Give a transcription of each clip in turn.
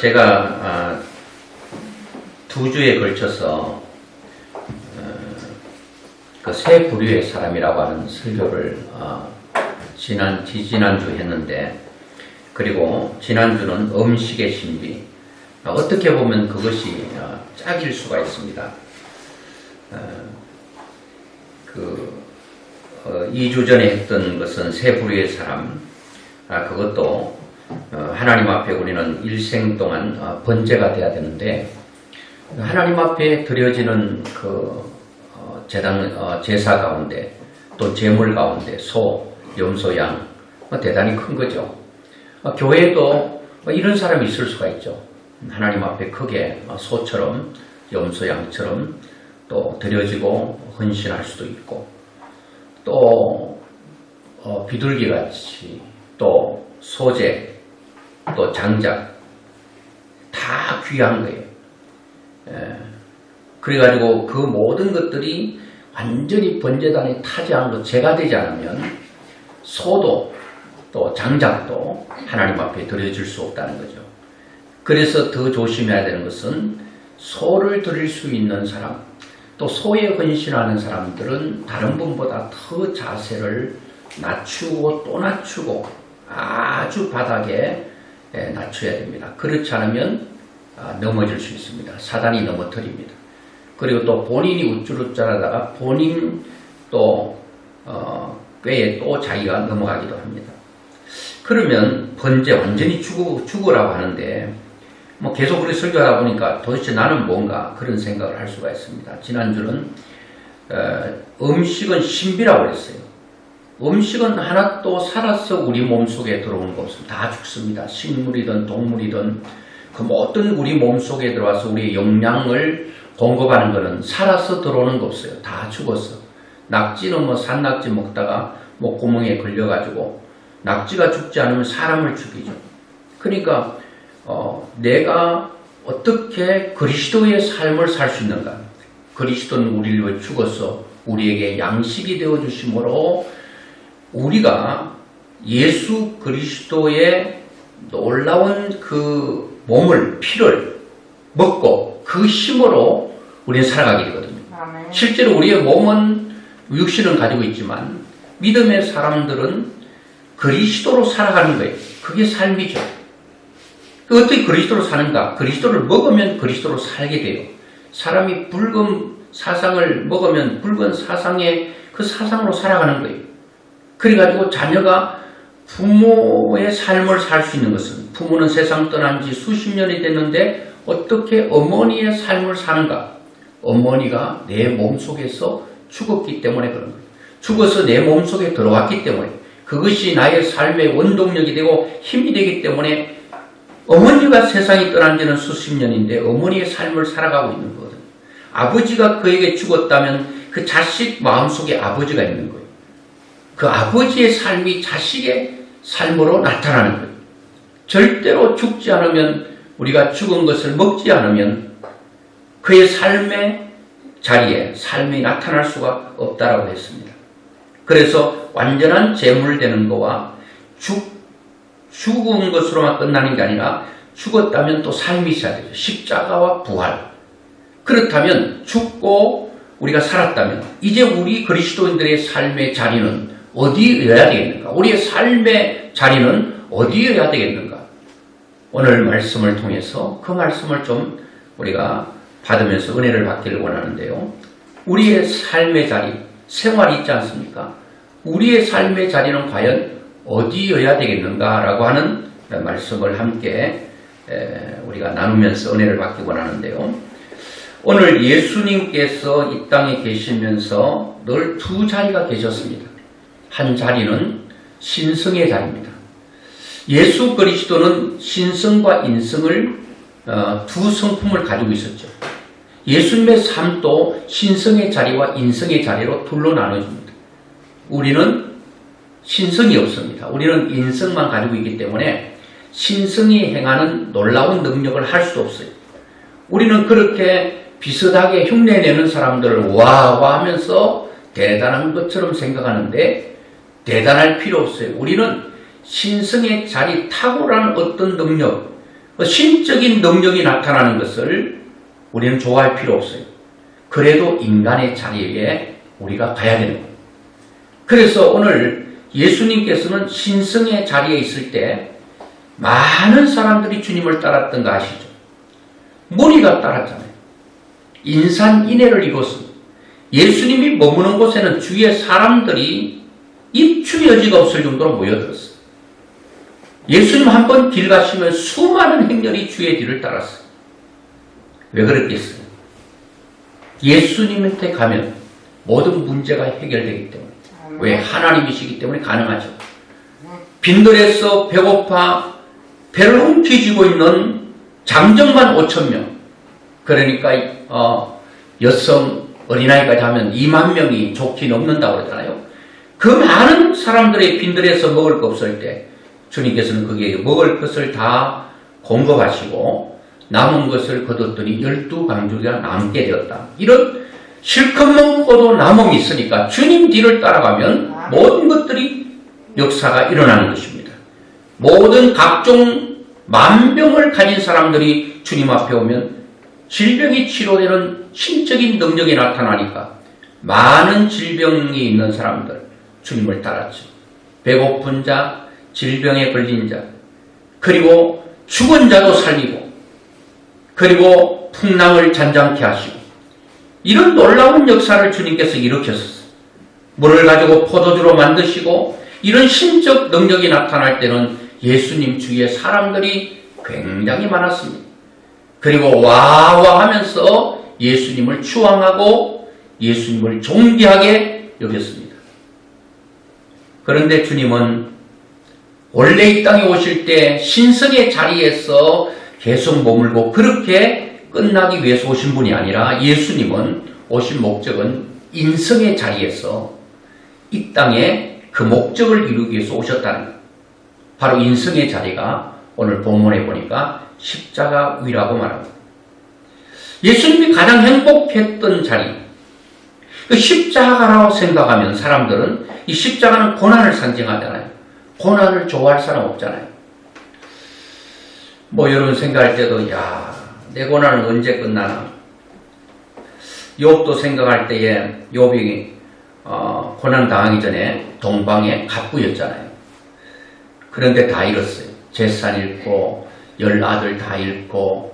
제가 2주에 걸쳐서 그 세 부류의 사람이라고 하는 설교를 지난주 했는데, 그리고 지난주는 음식의 신비, 어떻게 보면 그것이 짝일 수가 있습니다. 2주 전에 했던 것은 세 부류의 사람, 그것도 하나님 앞에 우리는 일생 동안 번제가 돼야 되는데, 하나님 앞에 드려지는 그 제사 가운데 또 제물 가운데 소, 염소, 양 대단히 큰 거죠. 교회에도 이런 사람이 있을 수가 있죠. 하나님 앞에 크게 소처럼 염소, 양처럼 또 드려지고 헌신할 수도 있고, 또 비둘기같이 또 소재, 또 장작, 다 귀한 거예요. 그래가지고 그 모든 것들이 완전히 번제단에 타지 않고 제가 되지 않으면 소도 또 장작도 하나님 앞에 드려질 수 없다는 거죠. 그래서 더 조심해야 되는 것은 소를 드릴 수 있는 사람, 또 소에 헌신하는 사람들은 다른 분보다 더 자세를 낮추고 또 낮추고 아주 바닥에 낮춰야 됩니다. 그렇지 않으면 넘어질 수 있습니다. 사단이 넘어뜨립니다. 그리고 또 본인이 우쭐우쭐하다가 본인 또 꾀에 또 자기가 넘어가기도 합니다. 그러면 번제 완전히 죽으라고 하는데, 계속 그렇게 설교하다 보니까 도대체 나는 뭔가 그런 생각을 할 수가 있습니다. 지난주는 음식은 신비라고 했어요. 음식은 하나도 살아서 우리 몸속에 들어오는 거 없습니다. 다 죽습니다. 식물이든 동물이든 그 모든 우리 몸속에 들어와서 우리의 영양을 공급하는 것은 살아서 들어오는 거 없어요. 다 죽었어. 낙지는 산낙지 먹다가 목구멍에 걸려가지고, 낙지가 죽지 않으면 사람을 죽이죠. 그러니까 내가 어떻게 그리스도의 삶을 살 수 있는가? 그리스도는 우리를 위해 죽어서 우리에게 양식이 되어주심으로 우리가 예수 그리스도의 놀라운 그 몸을, 피를 먹고 그 힘으로 우리는 살아가게 되거든요. 아멘. 실제로 우리의 몸은 육신을 가지고 있지만 믿음의 사람들은 그리스도로 살아가는 거예요. 그게 삶이죠. 어떻게 그리스도로 사는가? 그리스도를 먹으면 그리스도로 살게 돼요. 사람이 붉은 사상을 먹으면 붉은 사상의 그 사상으로 살아가는 거예요. 그래가지고 자녀가 부모의 삶을 살 수 있는 것은, 부모는 세상 떠난 지 수십 년이 됐는데 어떻게 어머니의 삶을 사는가? 어머니가 내 몸속에서 죽었기 때문에 그런 거예요. 죽어서 내 몸속에 들어왔기 때문에, 그것이 나의 삶의 원동력이 되고 힘이 되기 때문에, 어머니가 세상이 떠난 지는 수십 년인데 어머니의 삶을 살아가고 있는 거거든요. 아버지가 그에게 죽었다면 그 자식 마음속에 아버지가 있는 거예요. 그 아버지의 삶이 자식의 삶으로 나타나는 거예요. 절대로 죽지 않으면, 우리가 죽은 것을 먹지 않으면 그의 삶의 자리에 삶이 나타날 수가 없다라고 했습니다. 그래서 완전한 제물되는 것과 죽은 것으로만 끝나는 게 아니라 죽었다면 또 삶이 있어야 되죠. 십자가와 부활. 그렇다면 죽고 우리가 살았다면 이제 우리 그리스도인들의 삶의 자리는 어디여야 되겠는가? 우리의 삶의 자리는 어디여야 되겠는가? 오늘 말씀을 통해서 그 말씀을 좀 우리가 받으면서 은혜를 받기를 원하는데요. 우리의 삶의 자리, 생활이 있지 않습니까? 우리의 삶의 자리는 과연 어디여야 되겠는가라고 하는 말씀을 함께 우리가 나누면서 은혜를 받기 원하는데요. 오늘 예수님께서 이 땅에 계시면서 늘 두 자리가 계셨습니다. 한 자리는 신성의 자리입니다. 예수 그리스도는 신성과 인성을 두 성품을 가지고 있었죠. 예수님의 삶도 신성의 자리와 인성의 자리로 둘로 나눠집니다. 우리는 신성이 없습니다. 우리는 인성만 가지고 있기 때문에 신성이 행하는 놀라운 능력을 할 수도 없어요. 우리는 그렇게 비슷하게 흉내내는 사람들을 와 하면서 대단한 것처럼 생각하는데 대단할 필요 없어요. 우리는 신성의 자리, 탁월한 어떤 능력, 신적인 능력이 나타나는 것을 우리는 좋아할 필요 없어요. 그래도 인간의 자리에 우리가 가야 되는 거예요. 그래서 오늘 예수님께서는 신성의 자리에 있을 때 많은 사람들이 주님을 따랐던 거 아시죠? 무리가 따랐잖아요. 인산인해를 이뤘습니다. 예수님이 머무는 곳에는 주위의 사람들이 입추 여지가 없을 정도로 모여들었어요. 예수님 한 번 길 가시면 수많은 행렬이 주의 뒤를 따랐어요. 왜 그랬겠어요? 예수님한테 가면 모든 문제가 해결되기 때문에. 왜? 하나님이시기 때문에 가능하죠. 빈들에서 배고파 배를 움켜쥐고 있는 장정만 5,000명. 그러니까 여성 어린아이까지 하면 2만 명이 좋게 넘는다고 그러잖아요. 그 많은 사람들의 빈들에서 먹을 거 없을 때 주님께서는 거기에 먹을 것을 다 공급하시고 남은 것을 거뒀더니 12강주가 남게 되었다. 이런 실컷 먹고도 남음이 있으니까 주님 뒤를 따라가면 모든 것들이 역사가 일어나는 것입니다. 모든 각종 만병을 가진 사람들이 주님 앞에 오면 질병이 치료되는 신적인 능력이 나타나니까 많은 질병이 있는 사람들 주님을 따랐죠. 배고픈 자, 질병에 걸린 자, 그리고 죽은 자도 살리고, 그리고 풍랑을 잔잔케 하시고, 이런 놀라운 역사를 주님께서 일으켰었어요. 물을 가지고 포도주로 만드시고, 이런 신적 능력이 나타날 때는 예수님 주위에 사람들이 굉장히 많았습니다. 그리고 와와 하면서 예수님을 추앙하고 예수님을 존귀하게 여겼습니다. 그런데 주님은 원래 이 땅에 오실 때 신성의 자리에서 계속 머물고 그렇게 끝나기 위해서 오신 분이 아니라 예수님은 오신 목적은 인성의 자리에서 이 땅에 그 목적을 이루기 위해서 오셨다는 거예요. 바로 인성의 자리가 오늘 본문에 보니까 십자가 위라고 말합니다. 예수님이 가장 행복했던 자리, 그 십자가라고 생각하면 사람들은 이 십자가는 고난을 상징하잖아요. 고난을 좋아할 사람 없잖아요. 뭐 여러분 생각할 때도 야, 내 고난은 언제 끝나나. 욥도 생각할 때에 욥이 고난 당하기 전에 동방의 갑부였잖아요. 그런데 다 잃었어요. 재산 잃고 10아들 다 잃고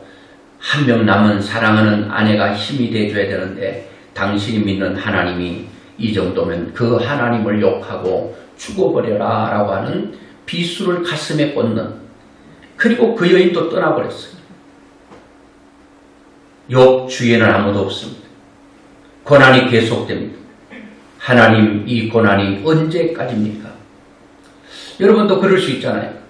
한 명 남은 사랑하는 아내가 힘이 돼줘야 되는데 당신이 믿는 하나님이 이 정도면 그 하나님을 욕하고 죽어버려라 라고 하는 비수를 가슴에 꽂는, 그리고 그 여인도 떠나버렸어요. 욥 주위에는 아무도 없습니다. 고난이 계속됩니다. 하나님, 이 고난이 언제까지입니까? 여러분도 그럴 수 있잖아요.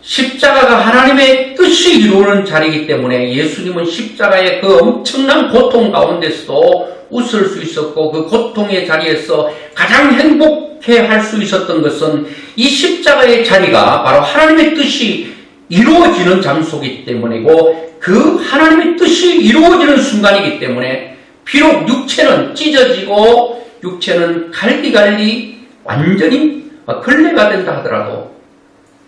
십자가가 하나님의 뜻이 이루는 자리이기 때문에 예수님은 십자가의 그 엄청난 고통 가운데서도 웃을 수 있었고 그 고통의 자리에서 가장 행복해 할 수 있었던 것은 이 십자가의 자리가 바로 하나님의 뜻이 이루어지는 장소이기 때문이고 그 하나님의 뜻이 이루어지는 순간이기 때문에 비록 육체는 찢어지고 육체는 갈기갈리 완전히 걸레가 된다 하더라도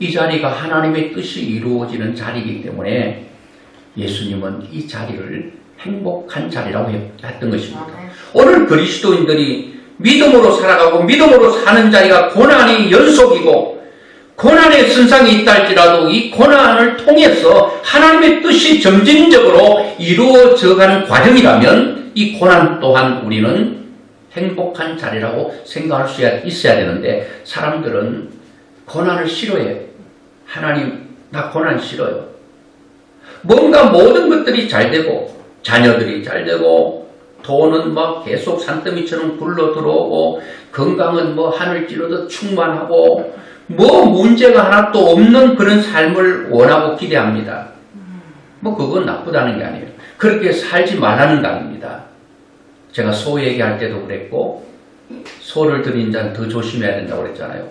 이 자리가 하나님의 뜻이 이루어지는 자리이기 때문에 예수님은 이 자리를 행복한 자리라고 했던 것입니다. 오늘 그리스도인들이 믿음으로 살아가고 믿음으로 사는 자리가 고난이 연속이고 고난의 선상이 있다 할지라도 이 고난을 통해서 하나님의 뜻이 점진적으로 이루어져가는 과정이라면 이 고난 또한 우리는 행복한 자리라고 생각할 수 있어야 되는데 사람들은 고난을 싫어해요. 하나님, 나 고난 싫어요. 뭔가 모든 것들이 잘 되고 자녀들이 잘 되고 돈은 막 계속 산더미처럼 굴러 들어오고 건강은 뭐 하늘 찌르듯 충만하고 뭐 문제가 하나도 없는 그런 삶을 원하고 기대합니다. 뭐 그건 나쁘다는 게 아니에요. 그렇게 살지 말라는 거 아닙니다. 제가 소 얘기할 때도 그랬고 소를 들인 자는 더 조심해야 된다고 그랬잖아요.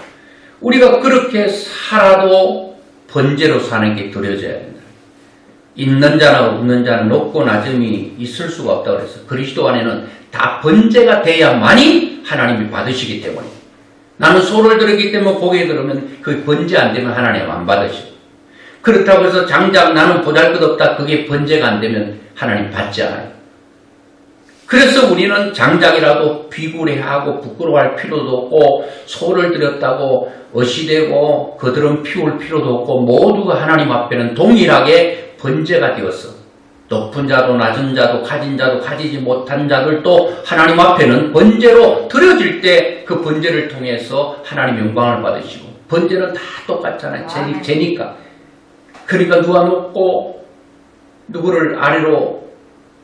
우리가 그렇게 살아도 번제로 사는 게 두려워져야 된다. 있는 자나 없는 자는 높고 낮음이 있을 수가 없다고 그랬어요. 그리스도 안에는 다 번제가 돼야만이 하나님이 받으시기 때문에. 나는 소를 들었기 때문에 고개 들으면 그 번제 안 되면 하나님 안 받으시고. 그렇다고 해서 장작 나는 보잘것없다 그게 번제가 안 되면 하나님 받지 않아요. 그래서 우리는 장작이라도 비굴해하고 부끄러워할 필요도 없고 소를 드렸다고 어시되고 그들은 피울 필요도 없고 모두가 하나님 앞에는 동일하게 번제가 되었어. 높은 자도 낮은 자도 가진 자도 가지지 못한 자들도 하나님 앞에는 번제로 드려질 때 그 번제를 통해서 하나님 영광을 받으시고 번제는 다 똑같잖아요. 제니까. 그러니까 누가 높고 누구를 아래로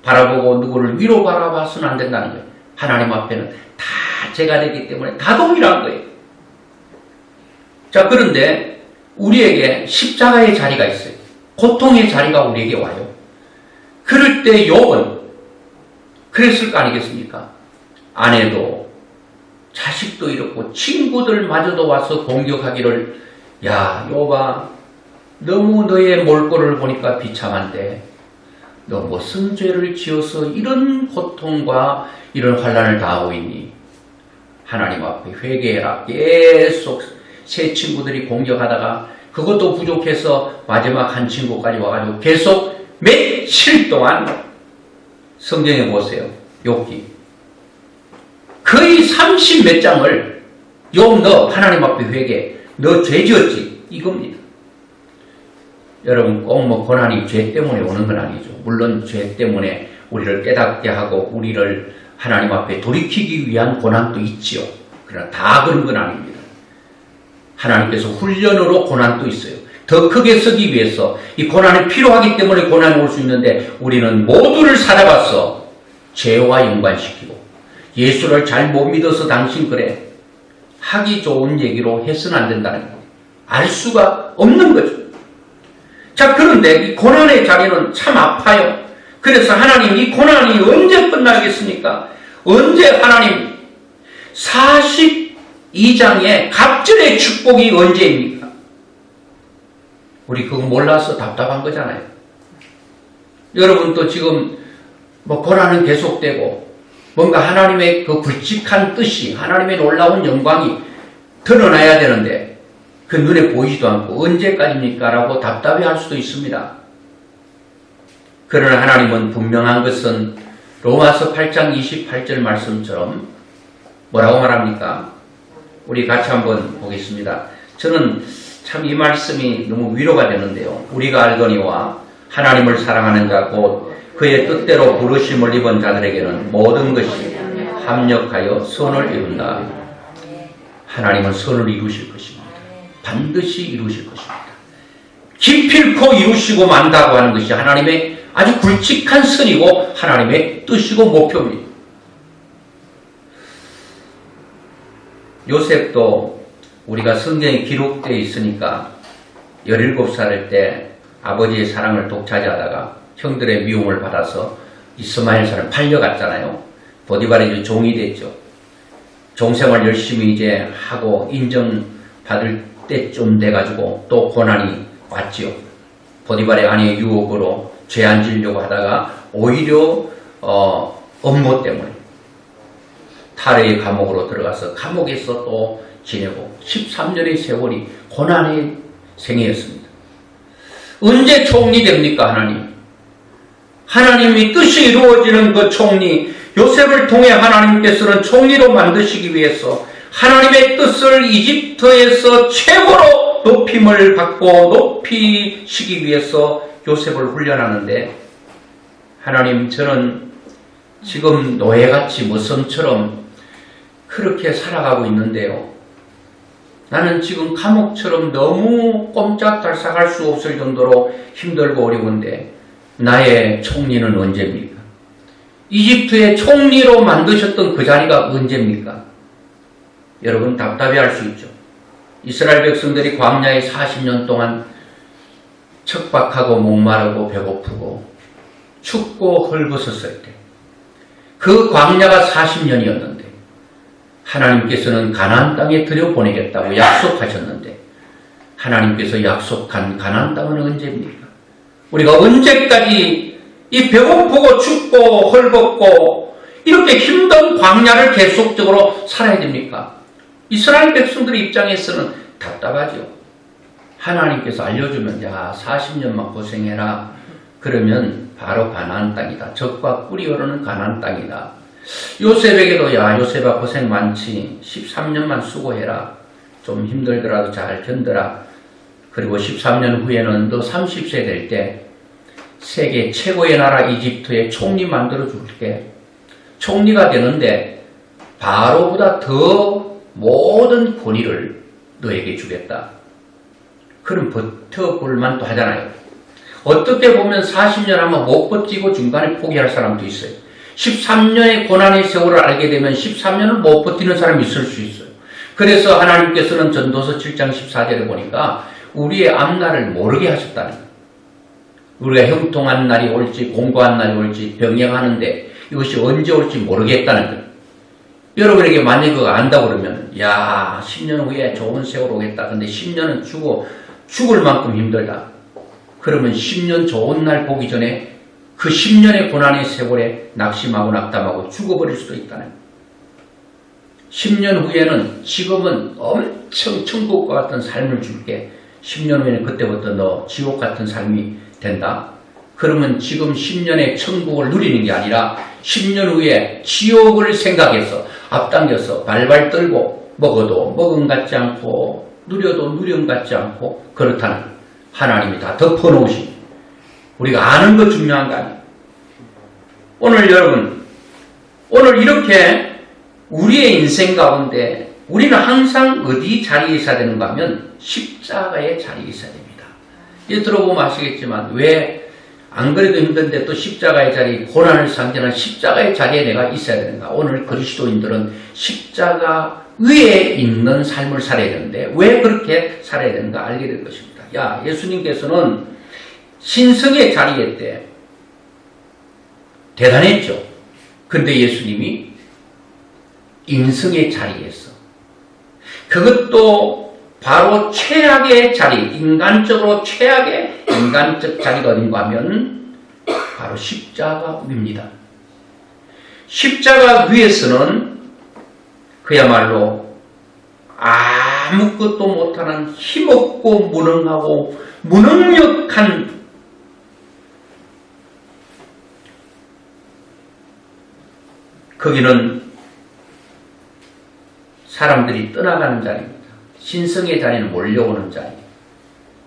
바라보고 누구를 위로 바라봐서는 안 된다는 거예요. 하나님 앞에는 다 제가 되기 때문에 다 동일한 거예요. 자, 그런데 우리에게 십자가의 자리가 있어요. 고통의 자리가 우리에게 와요. 그럴 때 욥은 그랬을 거 아니겠습니까? 아내도 자식도 잃었고 친구들마저도 와서 공격하기를 야 욥아 너무 너의 몰골을 보니까 비참한데 너 무슨 죄를 지어서 이런 고통과 이런 환난을 당하고 있니? 하나님 앞에 회개해라. 계속 새 친구들이 공격하다가 그것도 부족해서 마지막 한 친구까지 와가지고 계속 며칠 동안 성경에 보세요. 욥기 거의 30몇 장을 욥 너 하나님 앞에 회개 너 죄 지었지 이겁니다. 여러분 꼭 뭐 고난이 죄 때문에 오는 건 아니죠. 물론 죄 때문에 우리를 깨닫게 하고 우리를 하나님 앞에 돌이키기 위한 고난도 있지요. 그러나 다 그런 건 아닙니다. 하나님께서 훈련으로 고난도 있어요. 더 크게 서기 위해서 이 고난이 필요하기 때문에 고난이 올 수 있는데 우리는 모두를 살아가서 죄와 연관시키고 예수를 잘 못 믿어서 당신 그래 하기 좋은 얘기로 해서는 안 된다는 거예요. 알 수가 없는 거죠. 자, 그런데 이 고난의 자리는 참 아파요. 그래서 하나님 이 고난이 언제 끝나겠습니까? 언제 하나님 42장의 갑절의 축복이 언제입니까? 우리 그거 몰라서 답답한 거잖아요. 여러분도 지금 뭐 고난은 계속되고 뭔가 하나님의 그 굵직한 뜻이 하나님의 놀라운 영광이 드러나야 되는데 그 눈에 보이지도 않고 언제까지입니까? 라고 답답해할 수도 있습니다. 그러나 하나님은 분명한 것은 로마서 8장 28절 말씀처럼 뭐라고 말합니까? 우리 같이 한번 보겠습니다. 저는 참 이 말씀이 너무 위로가 되는데요. 우리가 알거니와 하나님을 사랑하는 자 곧 그의 뜻대로 부르심을 입은 자들에게는 모든 것이 합력하여 선을 이룬다. 하나님은 선을 이루실 것입니다. 반드시 이루실 것입니다. 기필코 이루시고 만다고 하는 것이 하나님의 아주 굵직한 선이고 하나님의 뜻이고 목표입니다. 요셉도 우리가 성경에 기록되어 있으니까 17살일 때 아버지의 사랑을 독차지하다가 형들의 미움을 받아서 이스마엘 사람 팔려갔잖아요. 보디발의 종이 됐죠. 종생활 열심히 이제 하고 인정받을 때쯤 돼가지고 또 고난이 왔지요. 보디발의 아내의 유혹으로 죄 안 지려고 하다가 오히려 업무 때문에 타르의 감옥으로 들어가서 감옥에서 또 지내고 13년의 세월이 고난의 생애였습니다. 언제 총리 됩니까? 하나님? 하나님이 뜻이 이루어지는 그 총리, 요셉을 통해 하나님께서는 총리로 만드시기 위해서 하나님의 뜻을 이집트에서 최고로 높임을 받고 높이시기 위해서 요셉을 훈련하는데 하나님 저는 지금 노예같이 모성처럼 그렇게 살아가고 있는데요. 나는 지금 감옥처럼 너무 꼼짝달싹할 수 없을 정도로 힘들고 어려운데 나의 총리는 언제입니까? 이집트의 총리로 만드셨던 그 자리가 언제입니까? 여러분 답답해할 수 있죠. 이스라엘 백성들이 광야에 40년 동안 척박하고 목마르고 배고프고 춥고 헐벗었을 때 그 광야가 40년이었는데 하나님께서는 가나안 땅에 들여보내겠다고 약속하셨는데 하나님께서 약속한 가나안 땅은 언제입니까? 우리가 언제까지 이 배고프고 춥고 헐벗고 이렇게 힘든 광야를 계속적으로 살아야 됩니까? 이스라엘 백성들의 입장에서는 답답하죠. 하나님께서 알려주면 야 40년만 고생해라. 그러면 바로 가나안 땅이다. 적과 꿀이 흐르는 가나안 땅이다. 요셉에게도 야 요셉아 고생 많지. 13년만 수고해라. 좀 힘들더라도 잘 견뎌라. 그리고 13년 후에는 너 30세 될 때 세계 최고의 나라 이집트의 총리 만들어 줄게. 총리가 되는데 바로보다 더 모든 권위를 너에게 주겠다. 그럼 버텨볼 만도 하잖아요. 어떻게 보면 40년 하면 못 버티고 중간에 포기할 사람도 있어요. 13년의 고난의 세월을 알게 되면 13년을 못 버티는 사람이 있을 수 있어요. 그래서 하나님께서는 전도서 7장 14절에 보니까 우리의 앞날을 모르게 하셨다는 거예요. 우리가 형통한 날이 올지 공고한 날이 올지 병행하는데 이것이 언제 올지 모르겠다는 거예요. 여러분에게 만약에 그거 안다고 그러면 야 10년 후에 좋은 세월 오겠다. 근데 10년은 죽을 만큼 힘들다. 그러면 10년 좋은 날 보기 전에 그 10년의 고난의 세월에 낙심하고 낙담하고 죽어버릴 수도 있다는 거예요. 10년 후에는 지금은 엄청 천국과 같은 삶을 줄게. 10년 후에는 그때부터 너 지옥 같은 삶이 된다. 그러면 지금 10년의 천국을 누리는 게 아니라 10년 후에 지옥을 생각해서 앞당겨서 발발 떨고 먹어도 먹음 같지 않고 누려도 누림 같지 않고 그렇다는 하나님이 다 덮어놓으신 우리가 아는 것 중요한 거 아니에요. 오늘 여러분 오늘 이렇게 우리의 인생 가운데 우리는 항상 어디 자리에 있어야 되는가 하면 십자가의 자리에 있어야 됩니다. 이제 들어보면 아시겠지만 왜 안 그래도 힘든데 또 십자가의 자리, 고난을 상징하는 십자가의 자리에 내가 있어야 되는가. 오늘 그리스도인들은 십자가 위에 있는 삶을 살아야 되는데 왜 그렇게 살아야 되는가 알게 될 것입니다. 야, 예수님께서는 신성의 자리에 때 대단했죠. 근데 예수님이 인성의 자리에서 그것도 바로 최악의 자리, 인간적으로 최악의 인간적 자리가 어딘가 하면 바로 십자가 위입니다. 십자가 위에서는 그야말로 아무것도 못하는 힘없고 무능하고 무능력한 거기는 사람들이 떠나가는 자리입니다. 신성의 자리는 몰려오는 자리,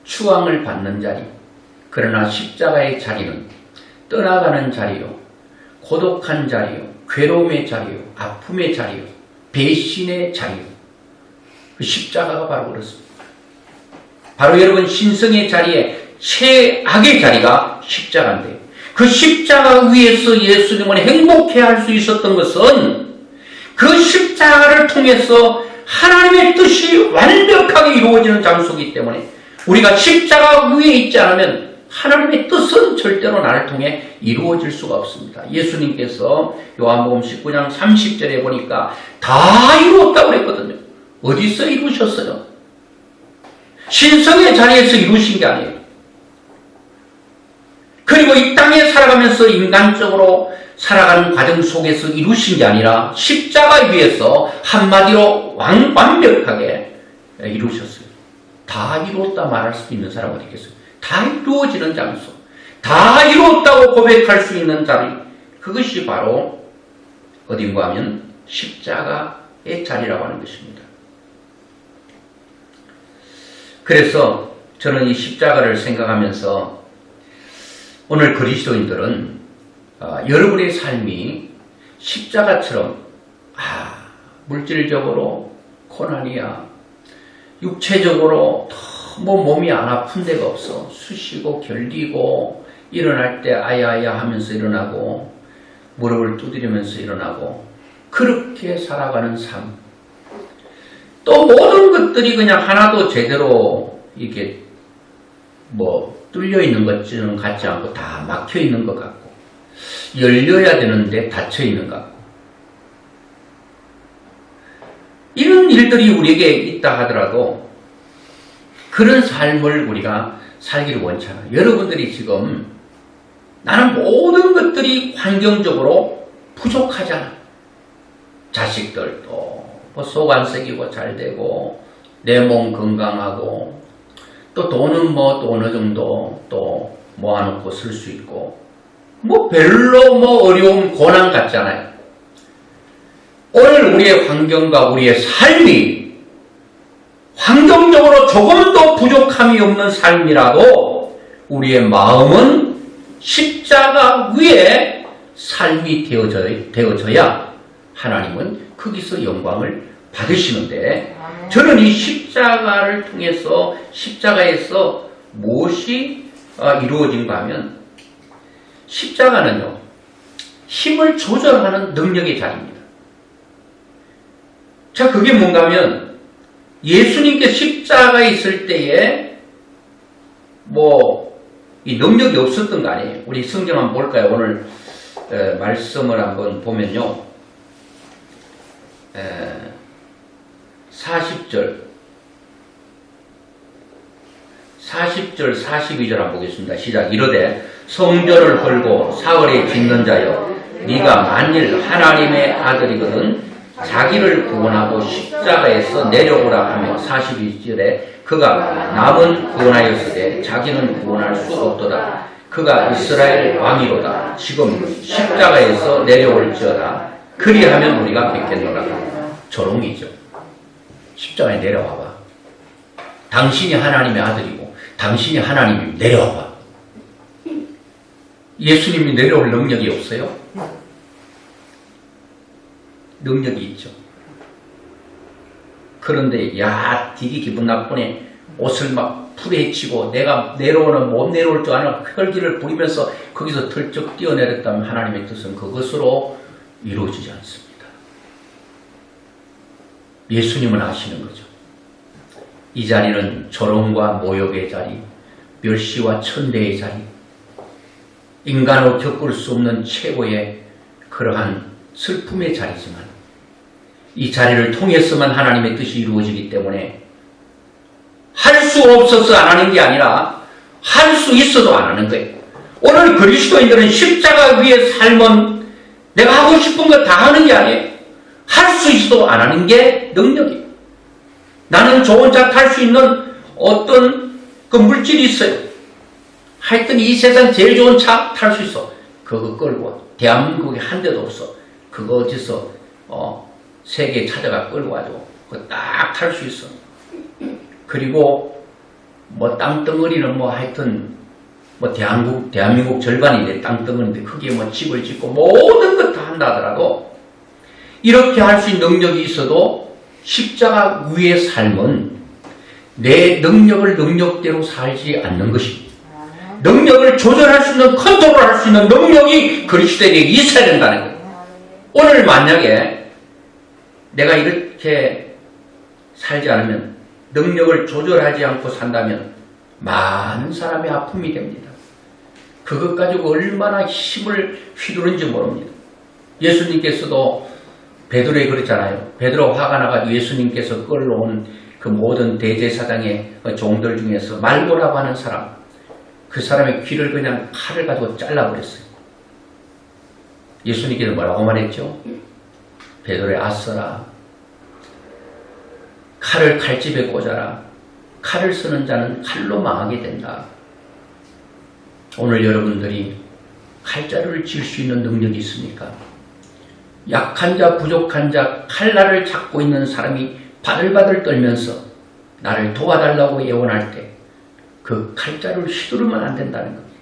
추앙을 받는 자리. 그러나 십자가의 자리는 떠나가는 자리요, 고독한 자리요, 괴로움의 자리요, 아픔의 자리요, 배신의 자리요. 그 십자가가 바로 그렇습니다. 바로 여러분 신성의 자리에 최악의 자리가 십자가인데 그 십자가 위에서 예수님은 행복해할 수 있었던 것은 그 십자가를 통해서 하나님의 뜻이 완벽하게 이루어지는 장소이기 때문에 우리가 십자가 위에 있지 않으면 하나님의 뜻은 절대로 나를 통해 이루어질 수가 없습니다. 예수님께서 요한복음 19장 30절에 보니까 다 이루었다고 그랬거든요. 어디서 이루셨어요? 신성의 자리에서 이루신 게 아니에요. 그리고 이 땅에 살아가면서 인간적으로 살아가는 과정 속에서 이루신 게 아니라 십자가 위에서 한마디로 완벽하게 이루셨어요. 다 이루었다 말할 수 있는 사람 어디 있겠어요? 다 이루어지는 장소, 다 이루었다고 고백할 수 있는 자리, 그것이 바로 어딘가 하면 십자가의 자리라고 하는 것입니다. 그래서 저는 이 십자가를 생각하면서 오늘 그리스도인들은 여러분의 삶이 십자가처럼 물질적으로 고난이야, 육체적으로 너무 몸이 안 아픈 데가 없어, 쑤시고 결리고 일어날 때 아야아야 하면서 일어나고 무릎을 두드리면서 일어나고 그렇게 살아가는 삶, 또 모든 것들이 그냥 하나도 제대로 이게 뚫려 있는 것처럼 같지 않고 다 막혀 있는 것 같고 열려야 되는데 닫혀 있는 것 같고 이런 일들이 우리에게 있다 하더라도 그런 삶을 우리가 살기를 원치 않아요. 여러분들이 지금 나는 모든 것들이 환경적으로 부족하잖아. 자식들도 속 안 썩이고 잘 되고 내 몸 건강하고 또 돈은 뭐 또 어느 정도 또 모아놓고 쓸 수 있고 뭐 별로 뭐 어려운 고난 같잖아요. 오늘 우리의 환경과 우리의 삶이 환경적으로 조금도 부족함이 없는 삶이라도 우리의 마음은 십자가 위에 삶이 되어져야 하나님은 거기서 영광을 받으시는데, 저는 이 십자가를 통해서 십자가에서 무엇이 이루어진가 하면, 십자가는요 힘을 조절하는 능력의 자리입니다. 자, 그게 뭔가 하면 예수님께 십자가에 있을 때에 이 능력이 없었던 거 아니에요. 우리 성경 한번 볼까요? 오늘 말씀을 한번 보면요, 40절 42절 한번 보겠습니다. 시작. 이르되 성전을 헐고 사흘에 짓는 자여, 네가 만일 하나님의 아들이거든 자기를 구원하고 십자가에서 내려오라 하며, 42절에 그가 남은 구원하였으되 자기는 구원할 수 없도다. 그가 이스라엘 왕이로다. 지금 십자가에서 내려올지어다. 그리하면 우리가 뵙겠노라. 조롱이죠. 십자가에 내려와봐. 당신이 하나님의 아들이고 당신이 하나님이 내려와봐. 예수님이 내려올 능력이 없어요? 능력이 있죠. 그런데 되게 기분 나쁘네. 옷을 막 풀헤치고 내가 내려오는 못 내려올 줄 아는 혈기를 부리면서 거기서 털쩍 뛰어내렸다면 하나님의 뜻은 그것으로 이루어지지 않습니다. 예수님은 아시는 거죠. 이 자리는 조롱과 모욕의 자리, 멸시와 천대의 자리, 인간으로 겪을 수 없는 최고의 그러한 슬픔의 자리지만, 이 자리를 통해서만 하나님의 뜻이 이루어지기 때문에 할 수 없어서 안 하는 게 아니라 할 수 있어도 안 하는 거예요. 오늘 그리스도인들은 십자가 위에 삶은 내가 하고 싶은 거 다 하는 게 아니에요. 할 수 있어도 안 하는 게 능력이에요. 나는 좋은 차 탈 수 있는 어떤 그 물질이 있어요. 하여튼 이 세상 제일 좋은 차 탈 수 있어. 그거 끌고 와. 대한민국에 한 대도 없어. 그거 어디서 세계에 찾아가 끌고 와가지고 그거 딱 탈 수 있어. 그리고 땅덩어리는 하여튼 대한민국 절반인데 땅덩어리인데 그게 집을 짓고 모든 것 다 한다 하더라도, 이렇게 할 수 있는 능력이 있어도 십자가 위의 삶은 내 능력대로 살지 않는 것입니다. 능력을 조절할 수 있는, 컨트롤할 수 있는 능력이 그리스도에게 있어야 된다는 거예요. 오늘 만약에 내가 이렇게 살지 않으면, 능력을 조절하지 않고 산다면 많은 사람의 아픔이 됩니다. 그것 가지고 얼마나 힘을 휘두른지 모릅니다. 예수님께서도 베드로에게 그랬잖아요. 베드로 화가 나가지고 예수님께서 끌어온 그 모든 대제사장의 종들 중에서 말고라고 하는 사람, 그 사람의 귀를 그냥 칼을 가지고 잘라버렸어요. 예수님께서 뭐라고 말했죠? 베드로의 아서라, 칼을 칼집에 꽂아라. 칼을 쓰는 자는 칼로 망하게 된다. 오늘 여러분들이 칼자루를 쥘 수 있는 능력이 있습니까? 약한 자, 부족한 자, 칼날을 잡고 있는 사람이 바들바들 떨면서 나를 도와달라고 예언할 때 그 칼자루를 휘두르면 안 된다는 겁니다.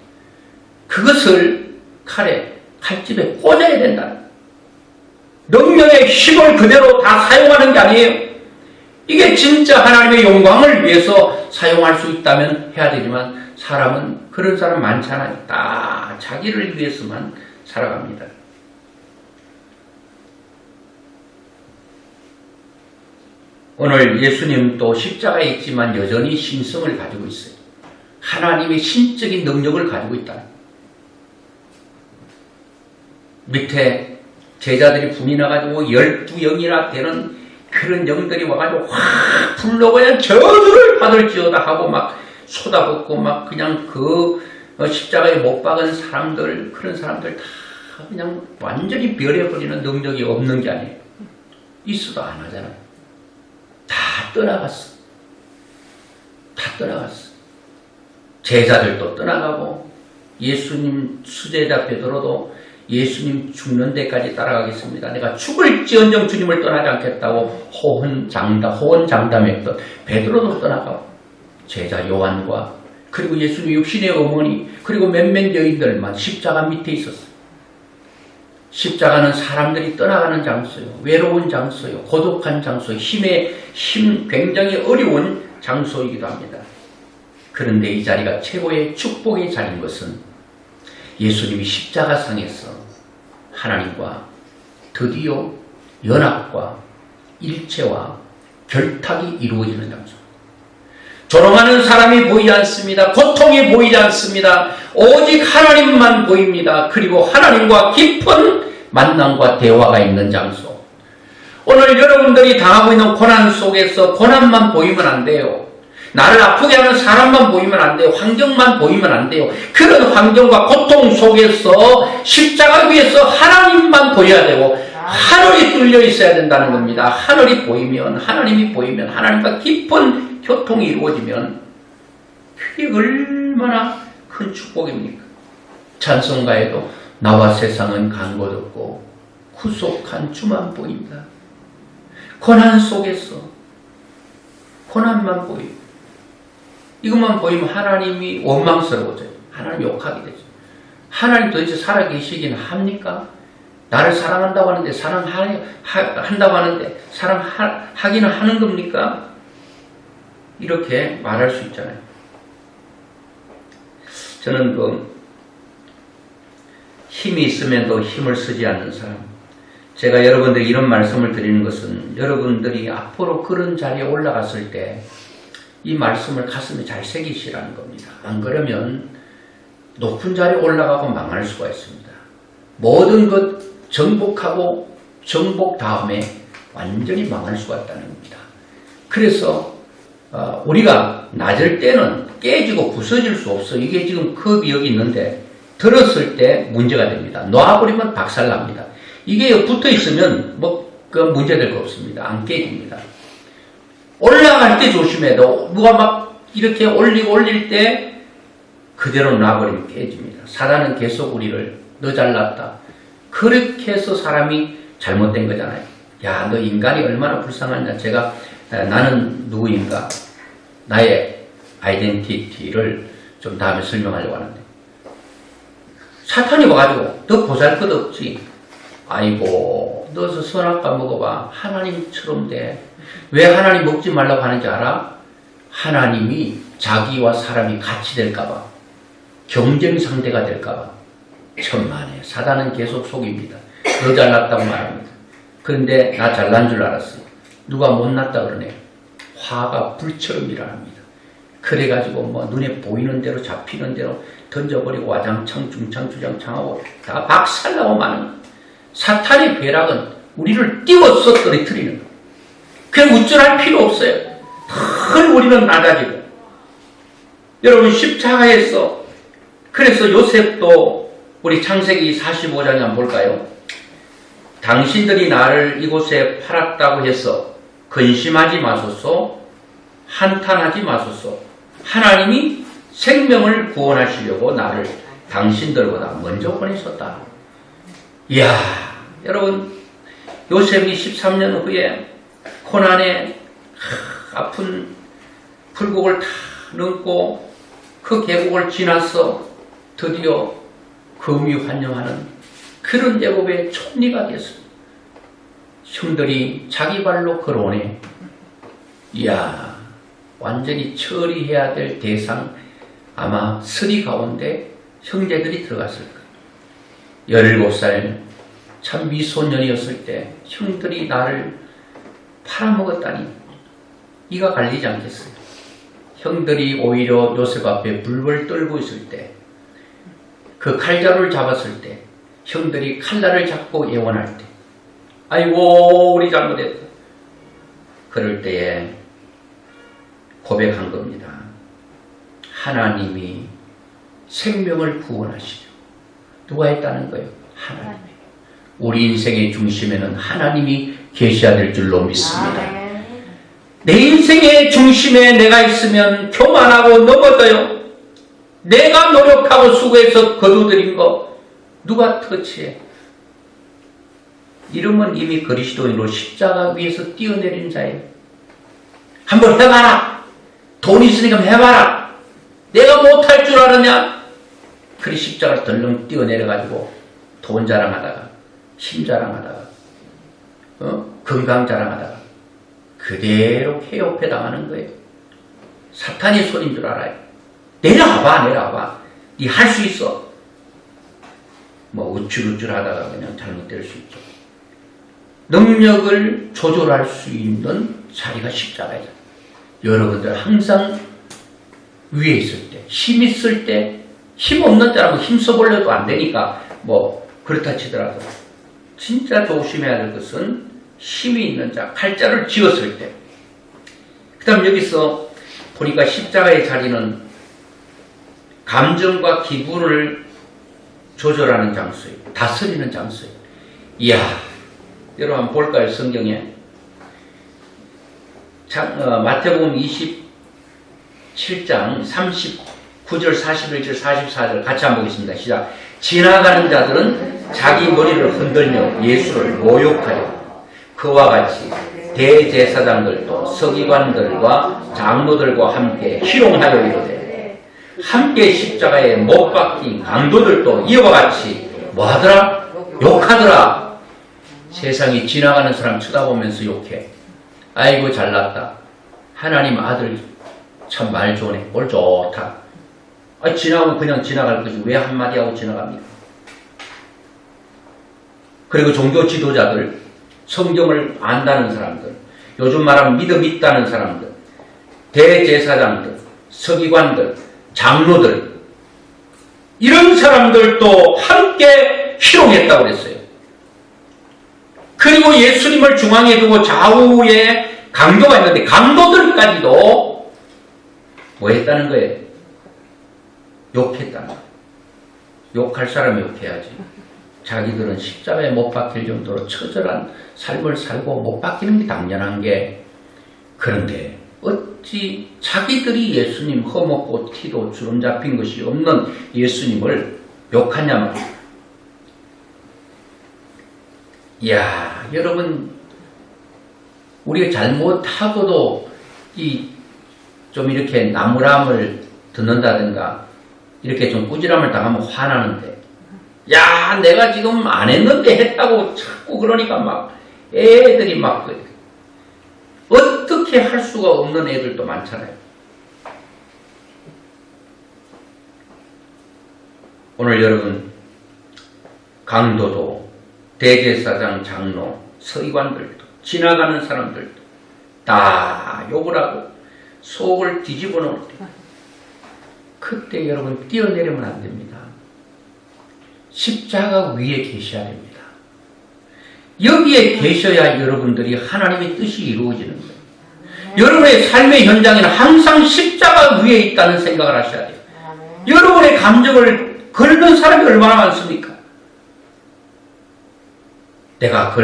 그것을 칼집에 꽂아야 된다. 능력의 힘을 그대로 다 사용하는 게 아니에요. 이게 진짜 하나님의 영광을 위해서 사용할 수 있다면 해야 되지만, 사람은 그런 사람 많잖아요. 다 자기를 위해서만 살아갑니다. 오늘 예수님도 십자가에 있지만 여전히 신성을 가지고 있어요. 하나님의 신적인 능력을 가지고 있다. 밑에 제자들이 분이 나가지고 12영이나 되는 그런 영들이 와가지고 확 불러 그냥 저주를 받을지어다 하고 막 쏟아붓고 막 그냥 그 십자가에 못 박은 사람들, 그런 사람들 다 그냥 완전히 멸해버리는 능력이 없는 게 아니에요. 있어도 안 하잖아요. 다 떠나갔어. 제자들도 떠나가고 예수님 수제자 베드로도 예수님 죽는 데까지 따라가겠습니다. 내가 죽을지언정 주님을 떠나지 않겠다고 호언장담했던 베드로도 떠나가고 제자 요한과 그리고 예수님 육신의 어머니 그리고 몇몇 여인들만 십자가 밑에 있었어요. 십자가는 사람들이 떠나가는 장소요. 외로운 장소요. 고독한 장소, 굉장히 어려운 장소이기도 합니다. 그런데 이 자리가 최고의 축복의 자리인 것은 예수님이 십자가상에서 하나님과 드디어 연합과 일체와 결탁이 이루어지는 장소. 조롱하는 사람이 보이지 않습니다. 고통이 보이지 않습니다. 오직 하나님만 보입니다. 그리고 하나님과 깊은 만남과 대화가 있는 장소. 오늘 여러분들이 당하고 있는 고난 속에서 고난만 보이면 안 돼요. 나를 아프게 하는 사람만 보이면 안 돼요. 환경만 보이면 안 돼요. 그런 환경과 고통 속에서 십자가 위에서 하나님만 보여야 되고 하늘이 뚫려 있어야 된다는 겁니다. 하늘이 보이면, 하나님이 보이면, 하나님과 깊은 교통이 이루어지면 그게 얼마나 큰 축복입니까? 찬송가에도 나와 세상은 간 곳 없고 구속한 주만 보인다. 고난 속에서 고난만 보이고 이것만 보이면 하나님이 원망스러워져요. 하나님 욕하게 되죠. 하나님 도대체 살아계시긴 합니까? 나를 사랑한다고 하는데 사랑한다고 하는데 사랑하기는 하는 겁니까? 이렇게 말할 수 있잖아요. 저는 힘이 있으면도 힘을 쓰지 않는 사람. 제가 여러분들이 이런 말씀을 드리는 것은 여러분들이 앞으로 그런 자리에 올라갔을 때 이 말씀을 가슴에 잘 새기시라는 겁니다. 안 그러면 높은 자리에 올라가고 망할 수가 있습니다. 모든 것 정복하고 정복 다음에 완전히 망할 수가 있다는 겁니다. 그래서 우리가 낮을 때는 깨지고 부서질 수 없어. 이게 지금 컵이 여기 있는데 들었을 때 문제가 됩니다. 놔버리면 박살납니다. 이게 붙어 있으면 문제될 거 없습니다. 안 깨집니다. 올라갈 때 조심해도 누가 막 이렇게 올릴 때 그대로 놔버리면 깨집니다. 사단은 계속 우리를 너 잘났다. 그렇게 해서 사람이 잘못된 거잖아요. 야, 너 인간이 얼마나 불쌍하냐. 나는 누구인가. 나의 아이덴티티를 좀 다음에 설명하려고 하는데. 사탄이 와가지고 너 보잘것없지. 아이고, 너서 선악과 먹어봐. 하나님처럼 돼. 왜 하나님 먹지 말라고 하는지 알아? 하나님이 자기와 사람이 같이 될까봐. 경쟁 상대가 될까봐. 천만에. 사단은 계속 속입니다. 너 잘났다고 말합니다. 그런데 나 잘난 줄 알았어요. 누가 못났다 그러네. 화가 불처럼 일어납니다. 그래가지고 눈에 보이는 대로 잡히는 대로 던져버리고 와장창 중창 주장창하고 다 박살나고 마는. 사탄의 벼락은 우리를 띄워서 떨어뜨리는 거예요. 그냥 우쭐할 필요 없어요. 늘 우리는 낮아지고. 여러분 십자가에서 그래서 요셉도 우리 창세기 45장에 한번 볼까요? 당신들이 나를 이곳에 팔았다고 해서 근심하지 마소서, 한탄하지 마소서. 하나님이 생명을 구원하시려고 나를 당신들보다 먼저 보내셨다. 이야, 여러분 요셉이 13년 후에 고난에 아픈 불국을 다 넘고 그 계곡을 지나서 드디어 금이 환영하는 그런 제국의 총리가 됐습니다. 형들이 자기 발로 걸어오네. 이야, 완전히 처리해야 될 대상 아마 서리 가운데 형제들이 들어갔을 거예요. 17살 참 미소년이었을 때 형들이 나를 팔아먹었다니 이가 갈리지 않겠어요. 형들이 오히려 요셉 앞에 불벌 떨고 있을 때 그 칼자루를 잡았을 때 형들이 칼날을 잡고 예원할 때 아이고 우리 잘못했다. 그럴 때에 고백한 겁니다. 하나님이 생명을 구원하시려. 누가 했다는 거예요? 하나님. 우리 인생의 중심에는 하나님이 계셔야 될 줄로 믿습니다. 내 인생의 중심에 내가 있으면 교만하고 넘어져요. 내가 노력하고 수고해서 거두들인 거 누가 터치해? 이러면 이미 그리스도인으로 십자가 위에서 뛰어내린 자예요. 한번 해봐라. 돈 있으니까 해봐라. 내가 못할 줄 알았냐? 그리 십자가를 덜렁 뛰어내려가지고 돈 자랑하다가 힘 자랑하다가 건강 자랑하다가 그대로 폐업해 당하는 거예요. 사탄의 손인 줄 알아요. 내려와봐. 네 할 수 있어. 뭐 우쭐우쭐 하다가 그냥 잘못될 수 있죠. 능력을 조절할 수 있는 자리가 십자가예요. 여러분들 항상 위에 있을 때, 힘 있을 때, 힘 없는 때라고 힘 써보려도 안 되니까 뭐 그렇다 치더라도 진짜 조심해야 될 것은 힘이 있는 자, 칼자를 쥐었을 때. 그 다음 여기서 보니까 십자가의 자리는 감정과 기분을 조절하는 장소예요. 다스리는 장소예요. 이야, 여러분 한번 볼까요? 성경에 마태복음 27장 39절 41절 44절 같이 한번 보겠습니다. 시작. 지나가는 자들은 자기 머리를 흔들며 예수를 모욕하여 그와 같이 대제사장들도 서기관들과 장로들과 함께 희롱하여 이르되 함께 십자가에 못 박힌 강도들도 이와 같이 뭐하더라? 욕하더라. 세상이 지나가는 사람 쳐다보면서 욕해. 아이고 잘났다. 하나님 아들 참 말 좋네. 뭘 좋다. 지나가면 그냥 지나갈 거지 왜 한마디 하고 지나갑니까? 그리고 종교 지도자들, 성경을 안다는 사람들, 요즘 말하면 믿음 있다는 사람들, 대제사장들, 서기관들, 장로들, 이런 사람들도 함께 희롱했다고 그랬어요. 그리고 예수님을 중앙에 두고 좌우에 강도가 있는데 강도들까지도 뭐 했다는 거예요? 욕했다는 거예요. 욕할 사람이 욕해야지. 자기들은 십자가에 못 박힐 정도로 처절한 삶을 살고 못 박히는 게 당연한 게, 그런데 어찌 자기들이 예수님 허먹고 티도 주름 잡힌 것이 없는 예수님을 욕하냐면, 이야, 여러분, 우리가 잘못하고도 좀 이렇게 나무람을 듣는다든가 이렇게 좀 꾸지람을 당하면 화나는데, 야, 내가 지금 안 했는데 했다고 자꾸 그러니까 막 애들이 막 어떻게 할 수가 없는 애들도 많잖아요. 오늘 여러분, 강도도 대제사장, 장로, 서기관들도 지나가는 사람들도 다 욕을 하고 속을 뒤집어 놓을 때, 그때 여러분 뛰어내리면 안 됩니다. 십자가 위에 계셔야 됩니다. 여기에 계셔야 여러분들이 하나님의 뜻이 이루어지는 거예요. 여러분의 삶의 현장에는 항상 십자가 위에 있다는 생각을 하셔야 돼요. 여러분의 감정을 걸는 사람이 얼마나 많습니까? 내가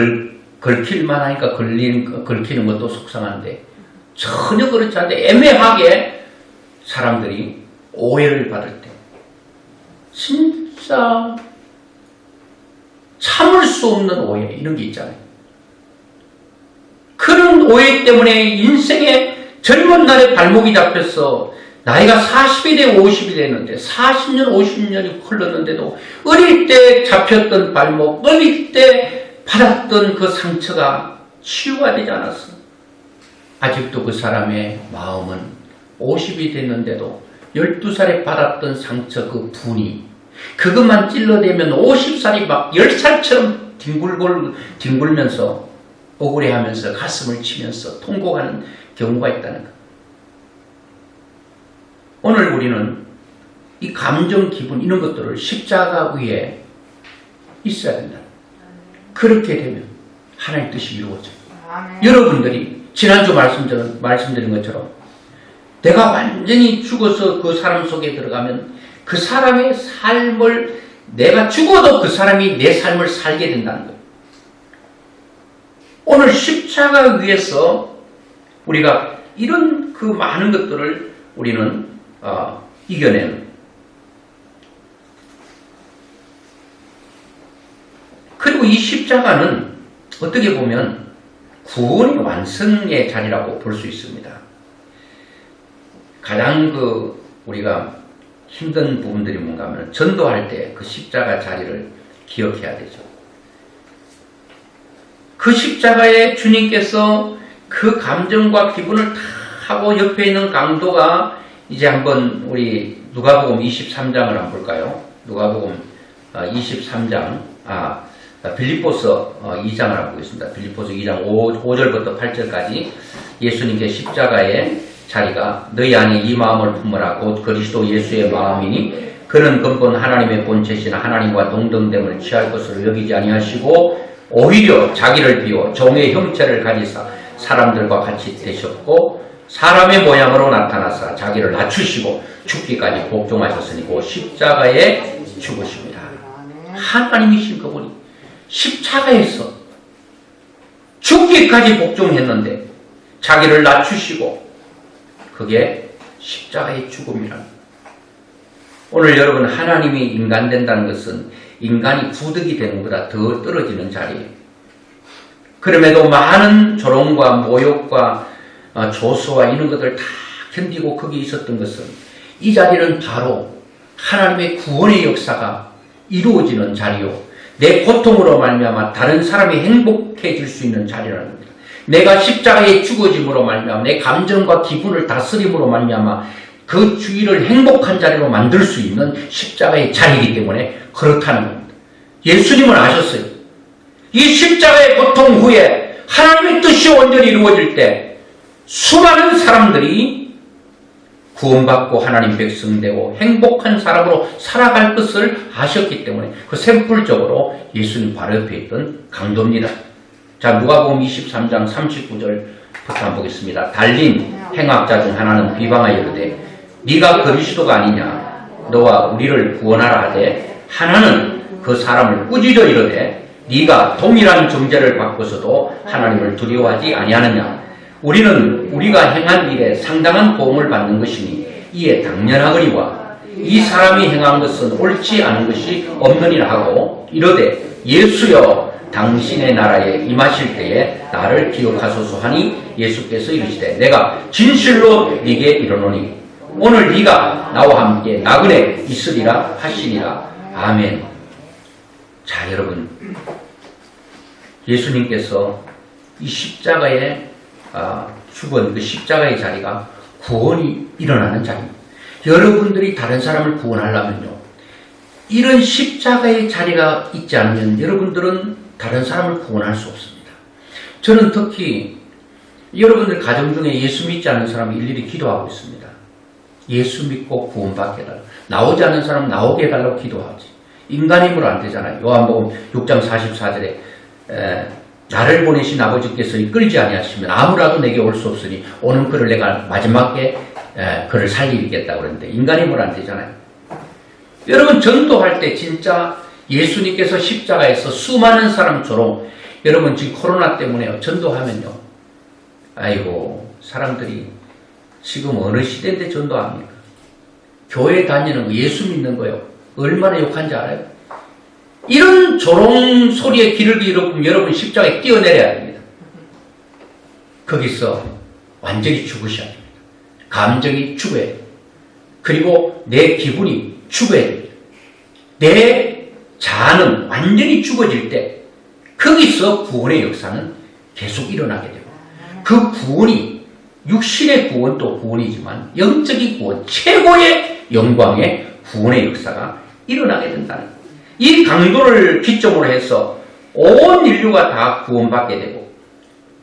걸킬만 하니까 걸키는 것도 속상한데 전혀 그렇지 않은데 애매하게 사람들이 오해를 받을 때 진짜 참을 수 없는 오해, 이런 게 있잖아요. 그런 오해 때문에 인생의 젊은 날에 발목이 잡혀서 나이가 40이 되고 50이 됐는데 40년, 50년이 흘렀는데도 어릴 때 잡혔던 발목, 어릴 때 받았던 그 상처가 치유가 되지 않았어. 아직도 그 사람의 마음은 50이 됐는데도 12살에 받았던 상처, 그 분이 그것만 찔러대면 50살이 막 10살처럼 뒹굴면서 억울해하면서 가슴을 치면서 통곡하는 경우가 있다는 것. 오늘 우리는 이 감정, 기분 이런 것들을 십자가 위에 있어야 된다. 그렇게 되면 하나님의 뜻이 이루어져요. 여러분들이 지난주 말씀드린 것처럼 내가 완전히 죽어서 그 사람 속에 들어가면 그 사람의 삶을, 내가 죽어도 그 사람이 내 삶을 살게 된다는 거예요. 오늘 십자가 위에서 우리가 이런 그 많은 것들을 우리는 이겨내는 그리고 이 십자가는 어떻게 보면 구원의 완성의 자리라고 볼 수 있습니다. 가장 우리가 힘든 부분들이 뭔가 하면 전도할 때 그 십자가 자리를 기억해야 되죠. 그 십자가에 주님께서 그 감정과 기분을 다 하고 옆에 있는 강도가 이제 한번 우리 누가복음 23장을 한번 볼까요? 누가복음 23장, 빌립보서 2장을 한번 보겠습니다. 빌립보서 2장 5절부터 8절까지 예수님께 십자가의 자리가 너희 안에 이 마음을 품으라 곧 그리스도 예수의 마음이니 그는 근본 하나님의 본체시나 하나님과 동등됨을 취할 것으로 여기지 아니하시고 오히려 자기를 비워 종의 형체를 가지사 사람들과 같이 되셨고 사람의 모양으로 나타나사 자기를 낮추시고 죽기까지 복종하셨으니 그 십자가에 죽으십니다. 하나님이신 그분이 십자가에서 죽기까지 복종했는데 자기를 낮추시고 그게 십자가의 죽음이란. 오늘 여러분 하나님이 인간 된다는 것은 인간이 구득이 되는 것보다 더 떨어지는 자리예요. 그럼에도 많은 조롱과 모욕과 조소와 이런 것들을 다 견디고 거기 있었던 것은 이 자리는 바로 하나님의 구원의 역사가 이루어지는 자리요. 내 고통으로 말미암아 다른 사람이 행복해질 수 있는 자리라는 겁니다. 내가 십자가에 죽어짐으로 말미암아 내 감정과 기분을 다스림으로 말미암아 그 주위를 행복한 자리로 만들 수 있는 십자가의 자리이기 때문에 그렇다는 겁니다. 예수님은 아셨어요. 이 십자가의 고통 후에 하나님의 뜻이 온전히 이루어질 때 수많은 사람들이 구원받고 하나님 백성 되고 행복한 사람으로 살아갈 것을 아셨기 때문에 그 샘플적으로 예수님 바로 옆에 있던 강도입니다. 자, 누가복음 23장 39절부터 한번 보겠습니다. 달린 행악자 중 하나는 비방하여 이르되 네가 그리스도가 아니냐 너와 우리를 구원하라 하되 하나는 그 사람을 꾸짖어 이르되 네가 동일한 정죄를 받고서도 하나님을 두려워하지 아니하느냐 우리는 우리가 행한 일에 상당한 보응을 받는 것이니 이에 당연하거니와 이 사람이 행한 것은 옳지 않은 것이 없느니라 하고 이르되 예수여 당신의 나라에 임하실 때에 나를 기억하소서 하니 예수께서 이르시되 내가 진실로 네게 이르노니 오늘 네가 나와 함께 나그네 있으리라 하시니라. 아멘. 자, 여러분 예수님께서 이 십자가에 죽은 그 십자가의 자리가 구원이 일어나는 자리입니다. 여러분들이 다른 사람을 구원하려면요 이런 십자가의 자리가 있지 않으면 여러분들은 다른 사람을 구원할 수 없습니다. 저는 특히 여러분들 가정 중에 예수 믿지 않는 사람이 일일이 기도하고 있습니다. 예수 믿고 구원받게 해달라. 나오지 않는 사람 나오게 해달라고 기도하지. 인간임으로 안 되잖아요. 요한복음 6장 44절에 나를 보내신 아버지께서 이끌지 아니하시면 아무라도 내게 올 수 없으니 오는 그를 내가 마지막에 그를 살리겠다고 그랬는데 인간임으로 안 되잖아요. 여러분 전도할 때 진짜 예수님께서 십자가에서 수많은 사람처럼 여러분 지금 코로나 때문에 전도하면요 아이고 사람들이 지금 어느 시대인데 전도합니까? 교회 다니는 거 예수 믿는 거요 얼마나 욕한지 알아요? 이런 조롱 소리에 귀를 기울이면 여러분 십자가에 뛰어내려야 됩니다. 거기서 완전히 죽으셔야 됩니다. 감정이 죽어야 됩니다. 그리고 내 기분이 죽어야 됩니다. 내 자아는 완전히 죽어질 때 거기서 구원의 역사는 계속 일어나게 되고 그 구원이 육신의 구원도 구원이지만 영적인 구원, 최고의 영광의 구원의 역사가 일어나게 된다는 거예요. 이 강도를 기점으로 해서 온 인류가 다 구원받게 되고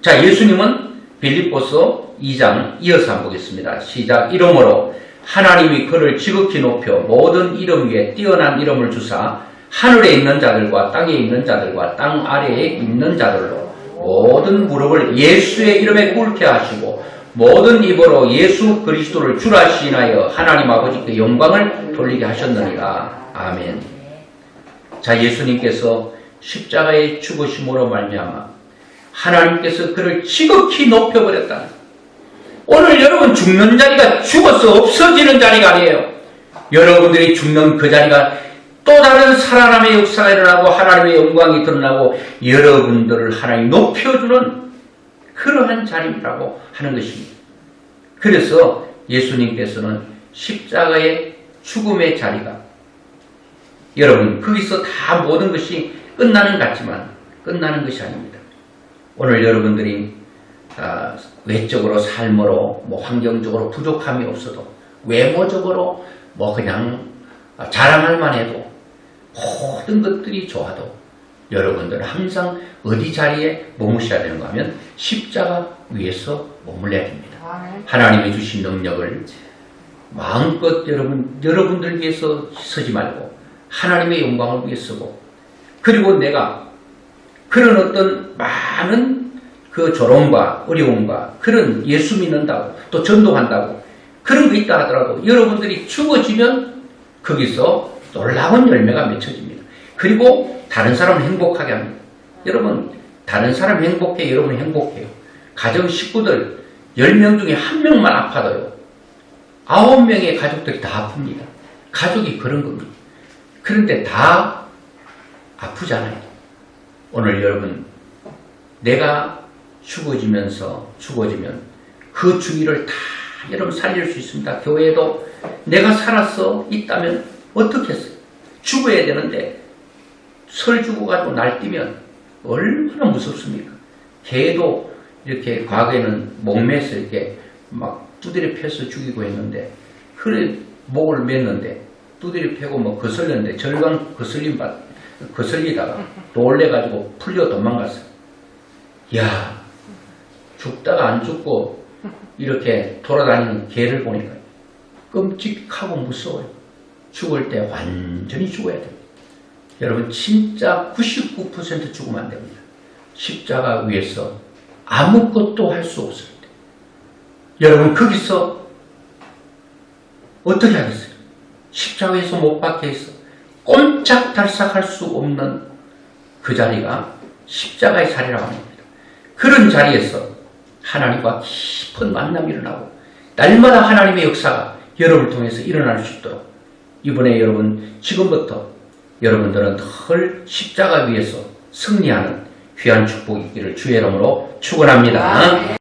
자 예수님은 빌립보서 2장 이어서 한번 보겠습니다. 시작. 이러므로 하나님이 그를 지극히 높여 모든 이름 위에 뛰어난 이름을 주사 하늘에 있는 자들과 땅에 있는 자들과 땅 아래에 있는 자들로 모든 무릎을 예수의 이름에 꿇게 하시고 모든 입으로 예수 그리스도를 주라 시인하여 하나님 아버지께 영광을 돌리게 하셨느니라. 아멘. 자 예수님께서 십자가의 죽으심으로 말미암아 하나님께서 그를 지극히 높여버렸다. 오늘 여러분 죽는 자리가 죽어서 없어지는 자리가 아니에요. 여러분들이 죽는 그 자리가 또 다른 살아남의 역사가 일어나고 하나님의 영광이 드러나고 여러분들을 하나님 높여주는 그러한 자리라고 하는 것입니다. 그래서 예수님께서는 십자가의 죽음의 자리가 여러분 거기서 다 모든 것이 끝나는 것 같지만 끝나는 것이 아닙니다. 오늘 여러분들이 외적으로 삶으로 뭐 환경적으로 부족함이 없어도 외모적으로 뭐 그냥 자랑할 만해도 모든 것들이 좋아도 여러분들은 항상 어디 자리에 머무셔야 되는가 하면 십자가 위에서 머물러야 됩니다. 하나님이 주신 능력을 마음껏 여러분들 위해서 서지 말고 하나님의 영광을 위해 서고 그리고 내가 그런 어떤 많은 그 조롱과 어려움과 그런 예수 믿는다고 또 전도한다고 그런 거 있다 하더라도 여러분들이 죽어지면 거기서 놀라운 열매가 맺혀집니다. 그리고 다른 사람을 행복하게 합니다. 여러분 다른 사람 행복해 여러분 행복해요. 가정 식구들 10명 중에 1명만 아파도요 9명의 가족들이 다 아픕니다. 가족이 그런 겁니다. 그런데 다 아프잖아요. 오늘 여러분 내가 죽으면 그 주위를 다 여러분 살릴 수 있습니다. 교회도 내가 살아서 있다면 어떻게 했어요? 죽어야 되는데 설 죽어가지고 날뛰면 얼마나 무섭습니까? 개도 이렇게 과거에는 목매서 이렇게 막 두드려 패서 죽이고 했는데 그래 목을 맸는데 두드려 패고 뭐 거슬렸는데 절강 거슬리다가 놀래가지고 풀려 도망갔어요. 야 죽다가 안 죽고 이렇게 돌아다니는 개를 보니까 끔찍하고 무서워요. 죽을 때 완전히 죽어야 됩니다. 여러분 진짜 99% 죽으면 안 됩니다. 십자가 위에서 아무것도 할 수 없습니다. 여러분 거기서 어떻게 하겠어요? 십자가에서 못 박혀 있어 꼼짝달싹할 수 없는 그 자리가 십자가의 자리라고 합니다. 그런 자리에서 하나님과 깊은 만남이 일어나고 날마다 하나님의 역사가 여러분을 통해서 일어날 수 있도록 이번에 여러분 지금부터 여러분들은 늘 십자가 위에서 승리하는 귀한 축복이 있기를 주의 이름으로 축원합니다.